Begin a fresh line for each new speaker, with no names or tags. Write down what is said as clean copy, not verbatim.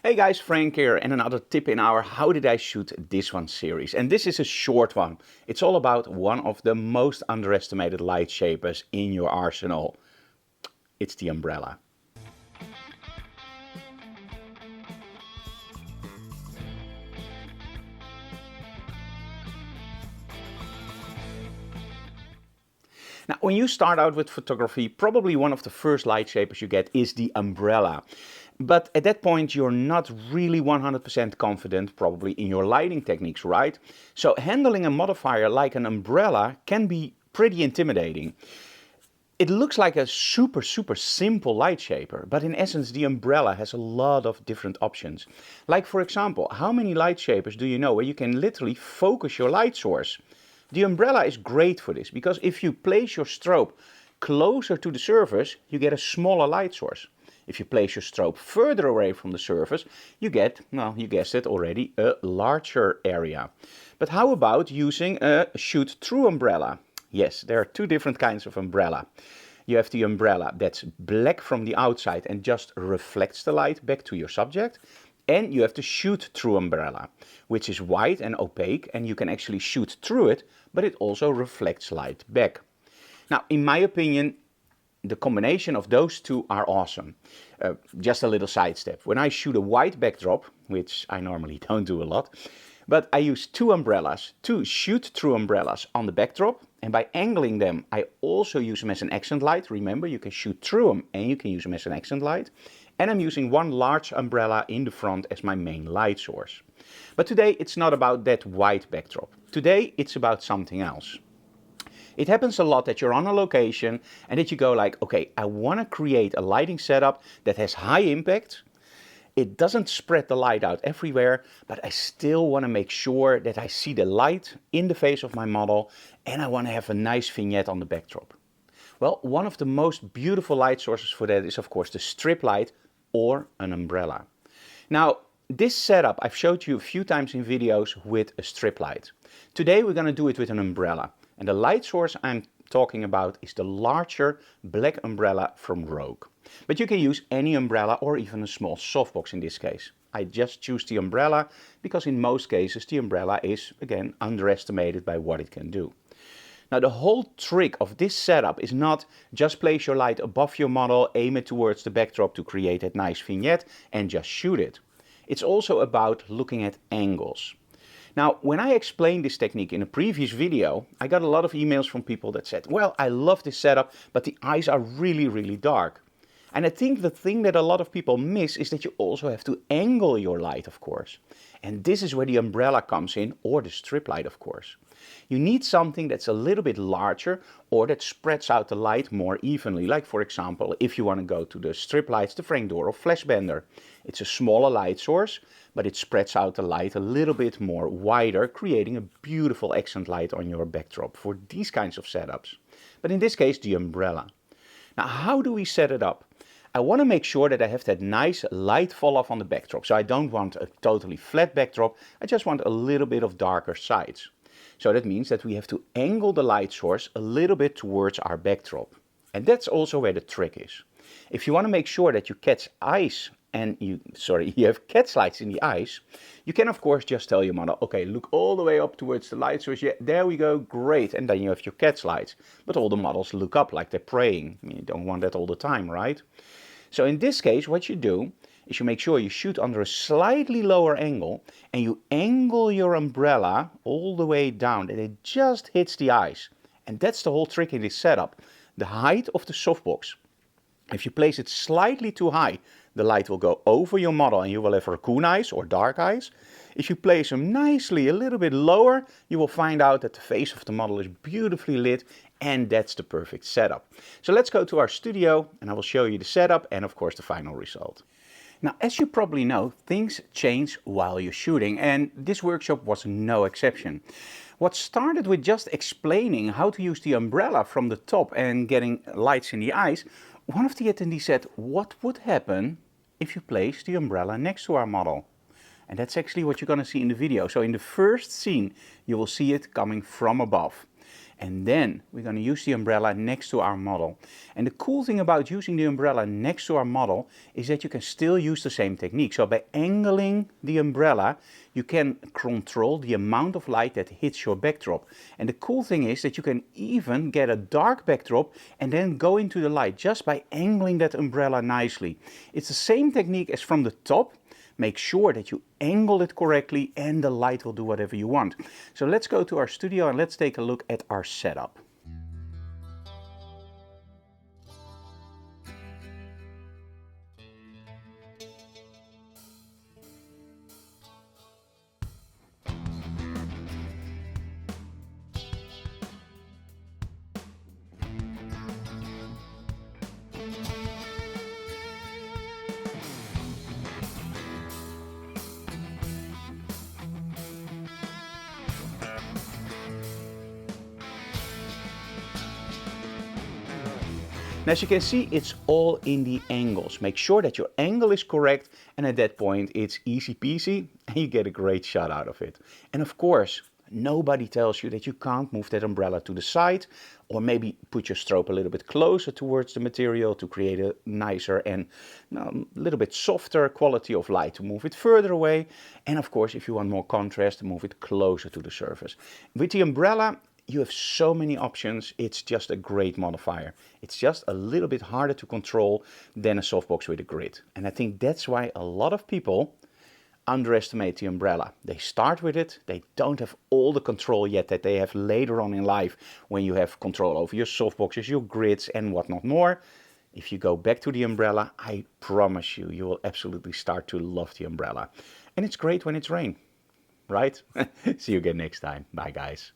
Hey guys, Frank here, and another tip in our How Did I Shoot This One series. And this is a short one. It's all about one of the most underestimated light shapers in your arsenal. It's the umbrella. Now, when you start out with photography, probably one of the first light shapers you get is the umbrella. But at that point, you're not really 100% confident probably in your lighting techniques, right? So handling a modifier like an umbrella can be pretty intimidating. It looks like a super simple light shaper, but in essence the umbrella has a lot of different options. Like for example, how many light shapers do you know where you can literally focus your light source? The umbrella is great for this because if you place your strobe closer to the surface, you get a smaller light source. If you place your strobe further away from the surface, you get, well, you guessed it already, a larger area. But how about using a shoot-through umbrella? Yes, there are two different kinds of umbrella. You have the umbrella that's black from the outside and just reflects the light back to your subject. And you have the shoot-through umbrella, which is white and opaque, and you can actually shoot through it, but it also reflects light back. Now, in my opinion, the combination of those two are awesome. Just a little sidestep. When I shoot a white backdrop, which I normally don't do a lot, but I use two umbrellas, two shoot-through umbrellas on the backdrop, and by angling them, I also use them as an accent light. Remember, you can shoot through them and you can use them as an accent light. And I'm using one large umbrella in the front as my main light source. But today it's not about that white backdrop. Today it's about something else. It happens a lot that you're on a location and that you go like, okay, I want to create a lighting setup that has high impact. It doesn't spread the light out everywhere, but I still want to make sure that I see the light in the face of my model and I want to have a nice vignette on the backdrop. Well, one of the most beautiful light sources for that is of course the strip light or an umbrella. Now, this setup I've showed you a few times in videos with a strip light. Today we're going to do it with an umbrella. And the light source I'm talking about is the larger black umbrella from Rogue. But you can use any umbrella or even a small softbox in this case. I just choose the umbrella because in most cases the umbrella is, again, underestimated by what it can do. Now the whole trick of this setup is not just place your light above your model, aim it towards the backdrop to create that nice vignette and just shoot it. It's also about looking at angles. Now when I explained this technique in a previous video, I got a lot of emails from people that said, well, I love this setup, but the eyes are really dark. And I think the thing that a lot of people miss is that you also have to angle your light, of course. And this is where the umbrella comes in, or the strip light, of course. You need something that's a little bit larger or that spreads out the light more evenly. Like for example, if you want to go to the strip lights, the Frank Doorhof FlashBender. It's a smaller light source, but it spreads out the light a little bit more wider, creating a beautiful accent light on your backdrop for these kinds of setups. But in this case, the umbrella. Now, how do we set it up? I want to make sure that I have that nice light fall off on the backdrop. So I don't want a totally flat backdrop. I just want a little bit of darker sides. So that means that we have to angle the light source a little bit towards our backdrop. And that's also where the trick is. If you want to make sure that you catch eyes and you have catchlights in the eyes, you can of course just tell your model, okay, look all the way up towards the light source. Yeah, there we go, great. And then you have your catchlights. But all the models look up like they're praying. I mean, you don't want that all the time, right? So in this case, what you do is you make sure you shoot under a slightly lower angle and you angle your umbrella all the way down and it just hits the eyes. And that's the whole trick in this setup. The height of the softbox. If you place it slightly too high, the light will go over your model and you will have raccoon eyes or dark eyes. If you place them nicely a little bit lower, you will find out that the face of the model is beautifully lit, and that's the perfect setup. So let's go to our studio and I will show you the setup and of course the final result. Now, as you probably know, things change while you're shooting, and this workshop was no exception. What started with just explaining how to use the umbrella from the top and getting lights in the eyes, one of the attendees said, what would happen if you place the umbrella next to our model? And that's actually what you're going to see in the video. So in the first scene, you will see it coming from above. And then we're going to use the umbrella next to our model. And the cool thing about using the umbrella next to our model is that you can still use the same technique. So by angling the umbrella, you can control the amount of light that hits your backdrop. And the cool thing is that you can even get a dark backdrop and then go into the light just by angling that umbrella nicely. It's the same technique as from the top. Make sure that you angle it correctly and the light will do whatever you want. So let's go to our studio and let's take a look at our setup. And as you can see, it's all in the angles. Make sure that your angle is correct, and at that point it's easy peasy and you get a great shot out of it. And of course, nobody tells you that you can't move that umbrella to the side, or maybe put your strobe a little bit closer towards the material to create a nicer and a little bit softer quality of light, to move it further away. And of course, if you want more contrast, to move it closer to the surface. With the umbrella, you have so many options. It's just a great modifier. It's just a little bit harder to control than a softbox with a grid. And I think that's why a lot of people underestimate the umbrella. They start with it, they don't have all the control yet that they have later on in life when you have control over your softboxes, your grids and whatnot more. If you go back to the umbrella, I promise you, you will absolutely start to love the umbrella. And it's great when it's rain, right? See you again next time. Bye guys.